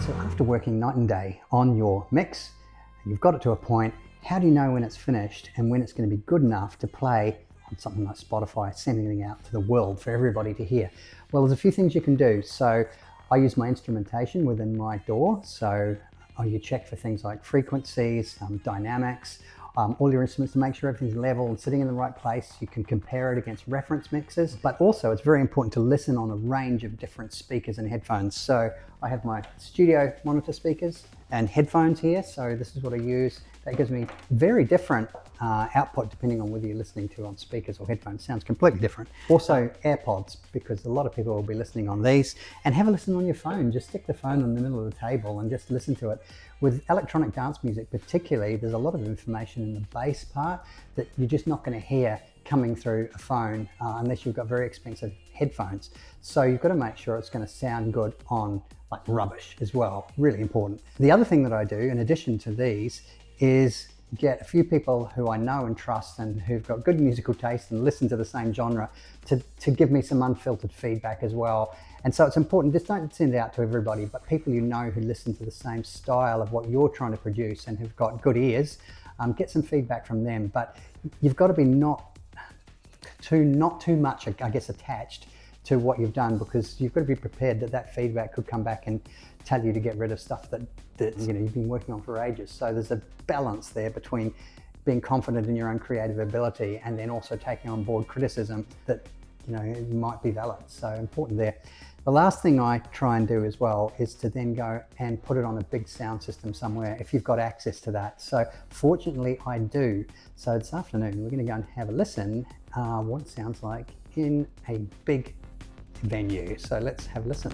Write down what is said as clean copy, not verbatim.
So after working night and day on your mix, you've got it to a point, how do you know when it's finished and when it's going to be good enough to play on something like Spotify, sending it out to the world for everybody to hear? Well, there's a few things you can do. So I use my instrumentation within my DAW. So you check for things like frequencies, dynamics, all your instruments to make sure everything's level and sitting in the right place. You can compare it against reference mixes, but also it's very important to listen on a range of different speakers and headphones. So I have my studio monitor speakers and headphones here. So this is what I use. That gives me very different output depending on whether you're listening to on speakers or headphones. Sounds completely different. Also AirPods, because a lot of people will be listening on these, and have a listen on your phone. Just stick the phone in the middle of the table and just listen to it. With electronic dance music particularly, there's a lot of information in the bass part that you're just not going to hear coming through a phone unless you've got very expensive headphones. So you've got to make sure it's going to sound good on like rubbish as well. Really important. The other thing that I do in addition to these is get a few people who I know and trust and who've got good musical taste and listen to the same genre to give me some unfiltered feedback as well. And so it's important, just don't send it out to everybody, but people you know who listen to the same style of what you're trying to produce and who've got good ears, get some feedback from them. But you've got to be not too much, I guess, attached to what you've done, because you've got to be prepared that that feedback could come back and tell you to get rid of stuff that you've been working on for ages. So there's a balance there between being confident in your own creative ability and then also taking on board criticism that might be valid. So important there. The last thing I try and do as well is to then go and put it on a big sound system somewhere if you've got access to that. So fortunately I do. So this afternoon we're going to go and have a listen what it sounds like in a big venue. So let's have a listen.